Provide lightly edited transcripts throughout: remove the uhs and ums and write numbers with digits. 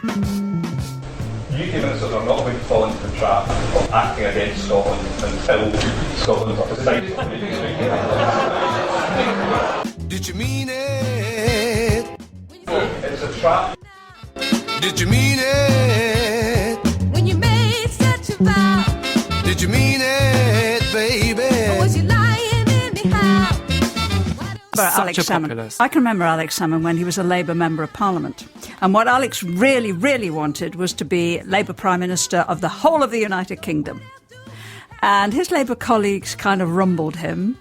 UK ministers are not going to fall into the trap of acting against Scotland until Scotland are decided. Did you mean it? It's a trap. Did you mean it? When you made such a vow, Did you mean it, baby? or was you lying anyhow? Alex Salmond. I can remember Alex Salmond when he was a Labour Member of Parliament. And what Alex really, really wanted was to be Labour Prime Minister of the whole of the United Kingdom. And his Labour colleagues kind of rumbled him.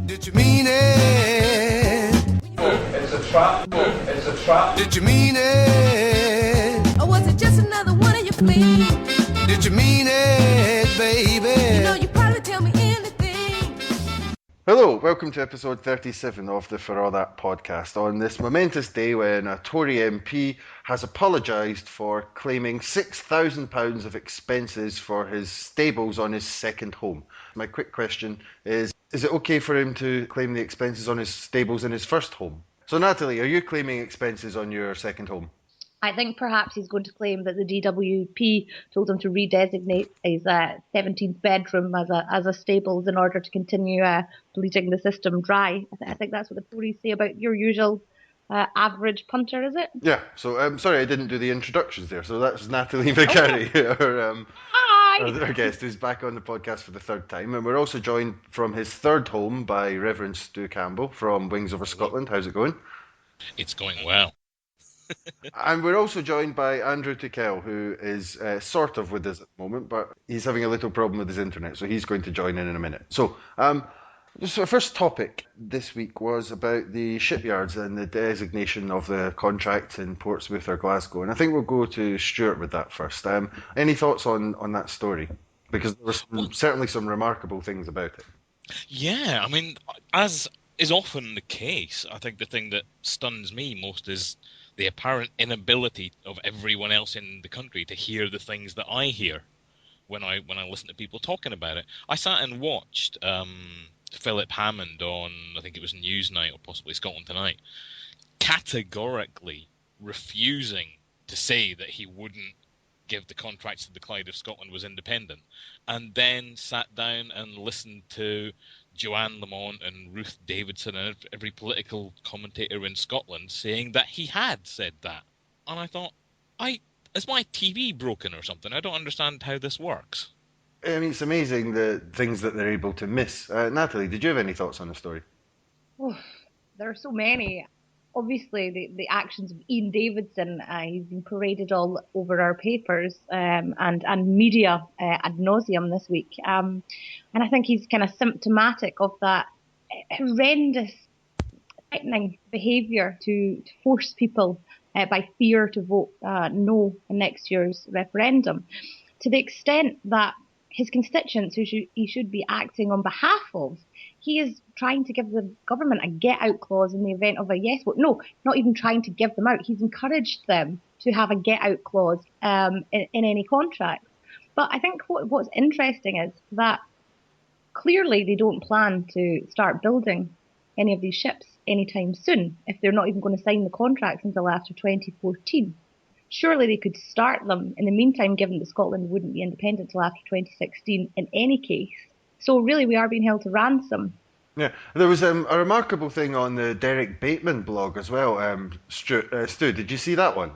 Did you mean it? It's a trap. It's a trap. Did you mean it? Or was it just another one of your fleas? Did you mean it, baby? You know, you probably tell me anything. Hello, welcome to episode 37 of the For All That podcast, on this momentous day when a Tory MP has apologised for claiming £6,000 of expenses for his stables on his second home. My quick question is it okay for him to claim the expenses on his stables in his first home? So Natalie, are you claiming expenses on your second home? I think perhaps he's going to claim that the DWP told him to redesignate his 17th bedroom as a stables in order to continue bleeding the system dry. I think that's what the Tories say about your usual average punter, is it? Yeah, so I'm sorry I didn't do the introductions there. So that's Natalie McGarry, our guest, who's back on the podcast for the third time. And we're also joined from his third home by Reverend Stu Campbell from Wings Over Scotland. How's it going? It's going well. And we're also joined by Andrew Tickell, who is sort of with us at the moment, but he's having a little problem with his internet, so he's going to join in a minute. So, just our first topic this week was about the shipyards and the designation of the contract in Portsmouth or Glasgow, and I think we'll go to Stuart with that first. Any thoughts on that story? Because there were certainly some remarkable things about it. Yeah, I mean, as is often the case, I think the thing that stuns me most is the apparent inability of everyone else in the country to hear the things that I hear when I listen to people talking about it. I sat and watched Philip Hammond on, I think it was Newsnight or possibly Scotland Tonight, categorically refusing to say that he wouldn't give the contracts to the Clyde if Scotland was independent, and then sat down and listened to Johann Lamont and Ruth Davidson and every political commentator in Scotland saying that he had said that. And I thought, is my TV broken or something? I don't understand how this works. I mean, it's amazing the things that they're able to miss. Natalie, did you have any thoughts on the story? Oh, there are so many. Obviously, the actions of Ian Davidson, he's been paraded all over our papers and media ad nauseum this week. And I think he's kind of symptomatic of that horrendous, threatening behaviour to force people by fear to vote no in next year's referendum, to the extent that his constituents, who he should be acting on behalf of, he is trying to give the government a get-out clause in the event of a yes vote. No, not even trying to give them out. He's encouraged them to have a get-out clause in any contracts. But I think what's interesting is that clearly they don't plan to start building any of these ships anytime soon, if they're not even going to sign the contracts until after 2014. Surely they could start them in the meantime, given that Scotland wouldn't be independent until after 2016 in any case. So really, we are being held to ransom. Yeah, there was a remarkable thing on the Derek Bateman blog as well. Stu, did you see that one?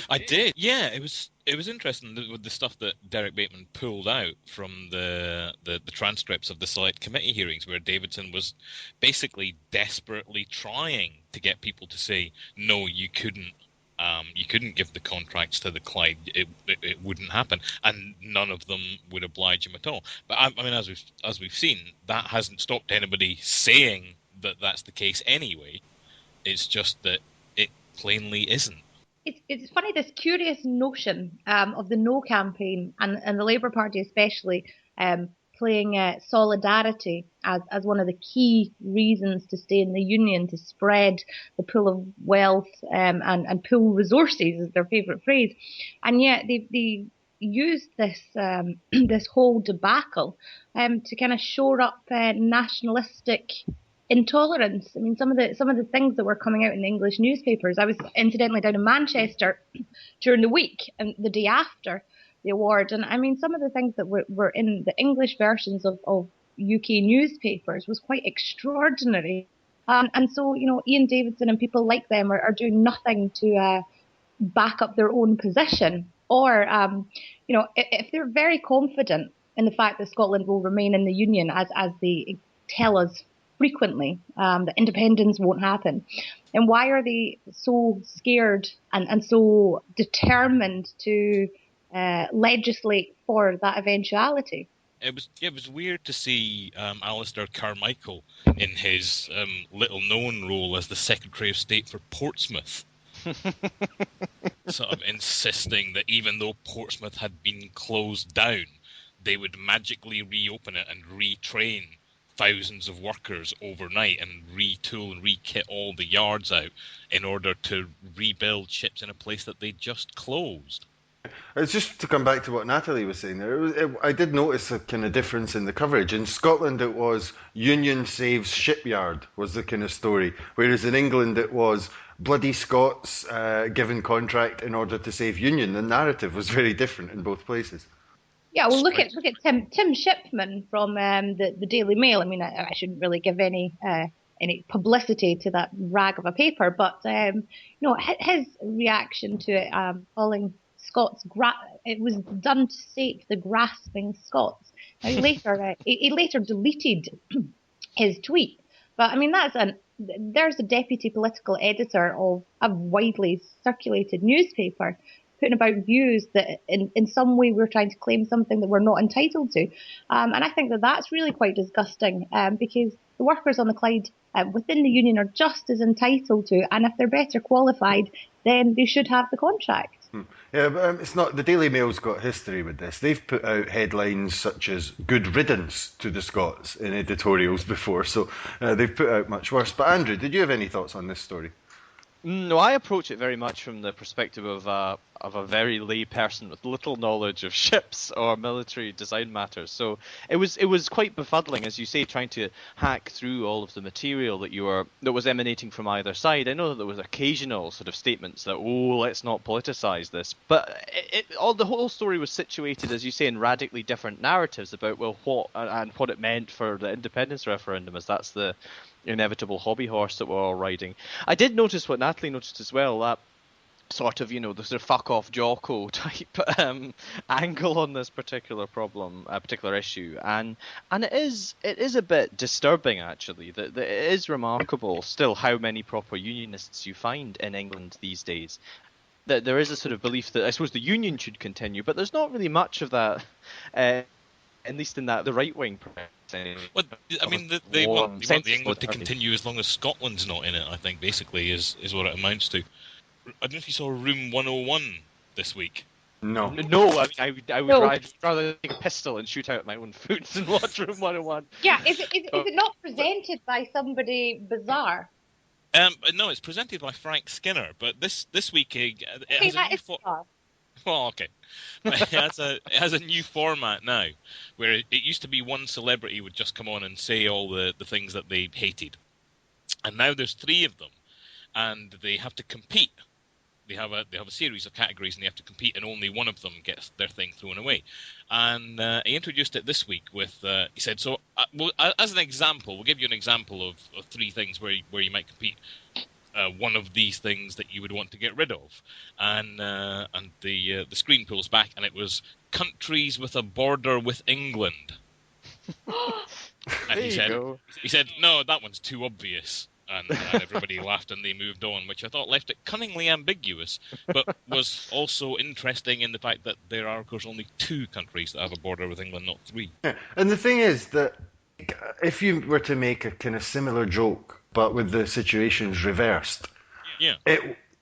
I did. Yeah, it was interesting with the stuff that Derek Bateman pulled out from the transcripts of the select committee hearings, where Davidson was basically desperately trying to get people to say, no, you couldn't give the contracts to the Clyde. It wouldn't happen, and none of them would oblige him at all. But I mean, as we've seen, that hasn't stopped anybody saying that that's the case anyway. It's just that it plainly isn't. It's funny, this curious notion of the No campaign and the Labour Party especially playing solidarity as one of the key reasons to stay in the union, to spread the pool of wealth and pool resources is their favourite phrase. And yet they used this this whole debacle to kind of shore up nationalistic intolerance. I mean, some of the things that were coming out in the English newspapers. I was incidentally down in Manchester during the week and the day after the award, and I mean, some of the things that were in the English versions of UK newspapers was quite extraordinary. And so, Ian Davidson and people like them are doing nothing to back up their own position, or if they're very confident in the fact that Scotland will remain in the Union, as they tell us frequently, that independence won't happen, and why are they so scared and so determined to legislate for that eventuality? It was weird to see Alistair Carmichael in his little-known role as the Secretary of State for Portsmouth, sort of insisting that even though Portsmouth had been closed down, they would magically reopen it and retrain thousands of workers overnight and retool and re-kit all the yards out in order to rebuild ships in a place that they just closed. It's just to come back to what Natalie was saying there. I did notice a kind of difference in the coverage. In Scotland, it was Union saves shipyard was the kind of story, whereas in England it was bloody Scots given contract in order to save Union. The narrative was very different in both places. Yeah, well, look at Tim Shipman from the Daily Mail. I mean, I shouldn't really give any publicity to that rag of a paper, but his reaction to it, calling Scots it was done to save the grasping Scots. Now, he later deleted his tweet, but I mean there's a deputy political editor of a widely circulated newspaper putting about views that in some way we're trying to claim something that we're not entitled to. And I think that that's really quite disgusting, because the workers on the Clyde within the union are just as entitled to, and if they're better qualified, then they should have the contract. Yeah, but it's not. The Daily Mail's got history with this. They've put out headlines such as "Good riddance to the Scots" in editorials before, so they've put out much worse. But Andrew, did you have any thoughts on this story? No, I approach it very much from the perspective of a very lay person with little knowledge of ships or military design matters. So it was quite befuddling, as you say, trying to hack through all of the material that was emanating from either side. I know that there was occasional sort of statements that, let's not politicize this, but the whole story was situated, as you say, in radically different narratives about what it meant for the independence referendum, as that's the inevitable hobby horse that we're all riding. I did notice what Natalie noticed as well, that sort of, the sort of fuck off Jocko type angle on this particular problem, particular issue, and it is a bit disturbing actually. That it is remarkable still how many proper unionists you find in England these days. That there is a sort of belief that I suppose the union should continue, but there's not really much of that, at least in the right wing press. Well, I mean, they want the England to continue as long as Scotland's not in it, I think, basically, is what it amounts to. I don't know if you saw Room 101 this week. No. No, I would rather take a pistol and shoot out my own foot than watch Room 101. Yeah, is it not presented by somebody bizarre? No, it's presented by Frank Skinner, but this week it has a new bizarre. Well, okay. It has a new format now, where it used to be one celebrity would just come on and say all the things that they hated. And now there's three of them, and they have to compete. They have a series of categories, and they have to compete, and only one of them gets their thing thrown away. And he introduced it this week with, he said, so as an example, we'll give you an example of three things where you might compete. One of these things that you would want to get rid of, and the screen pulls back, and it was countries with a border with England. And he said, no, that one's too obvious, and everybody laughed and they moved on, which I thought left it cunningly ambiguous, but was also interesting in the fact that there are, of course, only two countries that have a border with England, not three. Yeah. And the thing is that if you were to make a kind of similar joke, but with the situations reversed,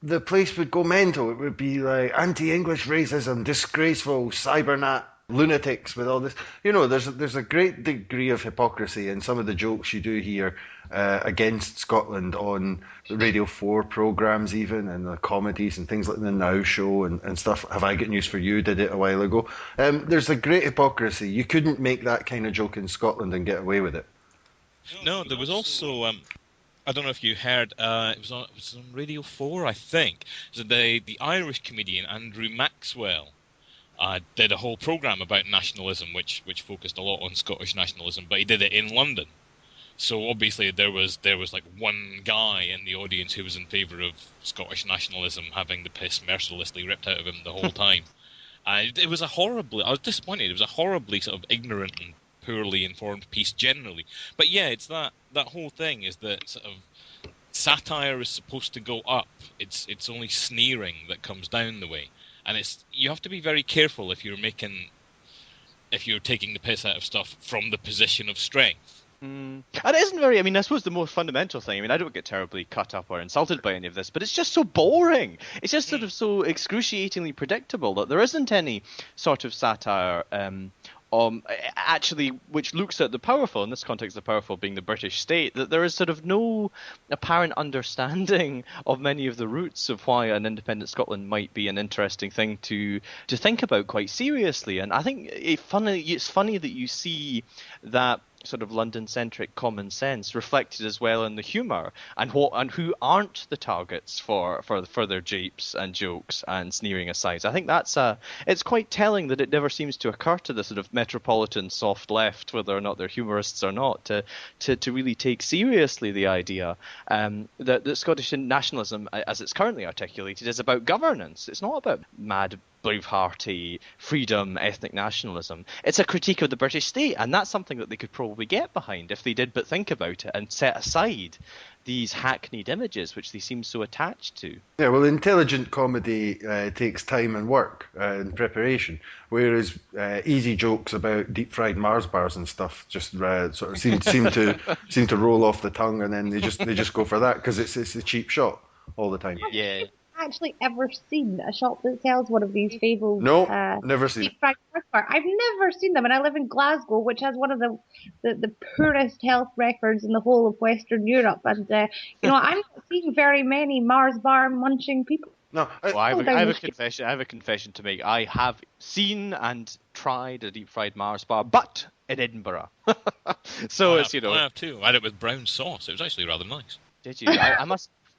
the place would go mental. It would be like anti-English racism, disgraceful, cybernat lunatics with all this. There's a great degree of hypocrisy in some of the jokes you do here against Scotland on the Radio 4 programmes even, and the comedies and things like the Now Show and stuff. Have I Got News for You did it a while ago. There's a great hypocrisy. You couldn't make that kind of joke in Scotland and get away with it. No, there was also I don't know if you heard. It was on Radio 4, I think. So the Irish comedian Andrew Maxwell did a whole program about nationalism, which focused a lot on Scottish nationalism, but he did it in London. So obviously there was like one guy in the audience who was in favour of Scottish nationalism, having the piss mercilessly ripped out of him the whole time. It was I was disappointed. It was a horribly sort of ignorant and poorly informed piece generally. But yeah, it's that whole thing is that sort of satire is supposed to go up. It's only sneering that comes down the way. And you have to be very careful if you're taking the piss out of stuff from the position of strength. And it isn't very, I suppose the most fundamental thing, I don't get terribly cut up or insulted by any of this, but it's just so boring. It's just sort of so excruciatingly predictable that there isn't any sort of satire actually which looks at the powerful, in this context the powerful being the British state, that there is sort of no apparent understanding of many of the roots of why an independent Scotland might be an interesting thing to think about quite seriously. And I think it's funny that you see that sort of London-centric common sense reflected as well in the humour and who aren't the targets for their japes and jokes and sneering asides. I think it's quite telling that it never seems to occur to the sort of metropolitan soft left, whether or not they're humorists or not, to really take seriously the idea that Scottish nationalism, as it's currently articulated, is about governance. It's not about mad Bravehearty freedom, ethnic nationalism. It's a critique of the British state, and that's something that they could probably get behind if they did but think about it and set aside these hackneyed images which they seem so attached to. Yeah, well, intelligent comedy takes time and work and preparation, whereas easy jokes about deep-fried Mars bars and stuff just sort of seem to roll off the tongue, and then they just go for that because it's a cheap shot all the time. Yeah. Actually ever seen a shop that sells one of these fabled never seen deep fried Mars bar? I've never seen them, and I live in Glasgow, which has one of the poorest health records in the whole of Western Europe, and I'm not seeing very many Mars bar munching people. No, I have a confession to make. I have seen and tried a deep fried Mars bar, but in Edinburgh. So I have too. I had it with brown sauce. It was actually rather nice. Did you?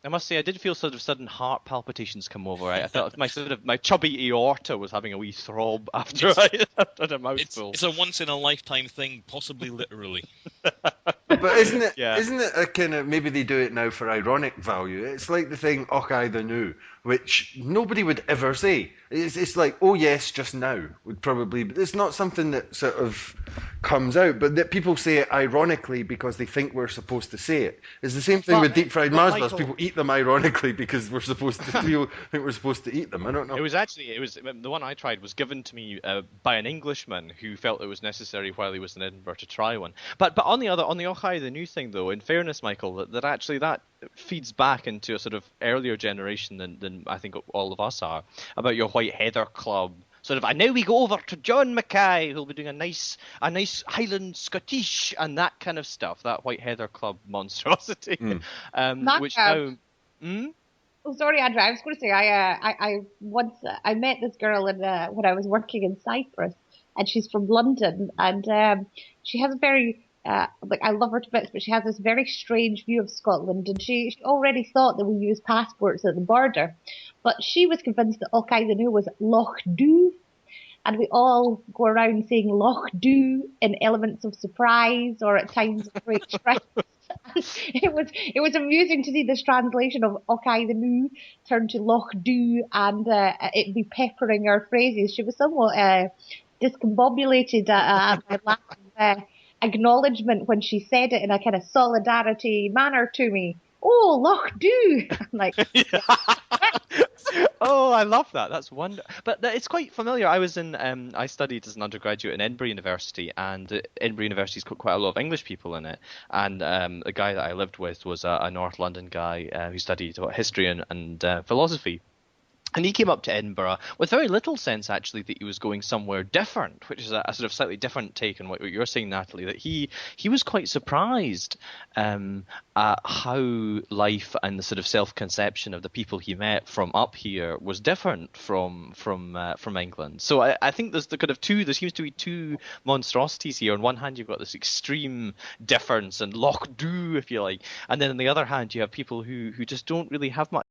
I must say, I did feel sort of sudden heart palpitations come over. I felt my chubby aorta was having a wee throb after I had a mouthful. It's a once in a lifetime thing, possibly literally. But isn't it a kind of, maybe they do it now for ironic value? It's like the thing "Och I the new," which nobody would ever say. It's like, oh yes, just now would probably, but it's not something that sort of comes out, but that people say it ironically because they think we're supposed to say it. It's the same thing with deep fried Mars bars. People eat them ironically because we're supposed to think we're supposed to eat them. I don't know. It was the one I tried was given to me by an Englishman who felt it was necessary while he was in Edinburgh to try one. But on the Ochai the new thing though, in fairness, Michael, that feeds back into a sort of earlier generation than I think all of us are, about your White Heather Club. Sort of, and now we go over to John Mackay, who'll be doing a nice Highland Scottish and that kind of stuff. That White Heather Club monstrosity, which now. Oh, sorry, Andrew. I was going to say I once met this girl when I was working in Cyprus, and she's from London, and she has a very I love her to bits, but she has this very strange view of Scotland, and she already thought that we use passports at the border, but she was convinced that Ochai the New was Loch Dhu, and we all go around saying Loch Dhu in elements of surprise or at times of great stress. It was amusing to see this translation of Ochai the New turn to Loch Dhu and it be peppering our phrases. She was somewhat discombobulated at my last acknowledgement when she said it in a kind of solidarity manner to me. Oh, Loch Dhu! I'm like, oh, I love that. That's wonderful. But it's quite familiar. I studied as an undergraduate in Edinburgh University, and Edinburgh University's got quite a lot of English people in it. And the guy that I lived with was a North London guy who studied history and philosophy. And he came up to Edinburgh with very little sense, actually, that he was going somewhere different, which is a sort of slightly different take on what you're saying, Natalie, that he was quite surprised at how life and the sort of self-conception of the people he met from up here was different from England. So I think there's the kind of there seems to be two monstrosities here. On one hand, you've got this extreme difference and loch do, if you like, and then on the other hand, you have people who just don't really have much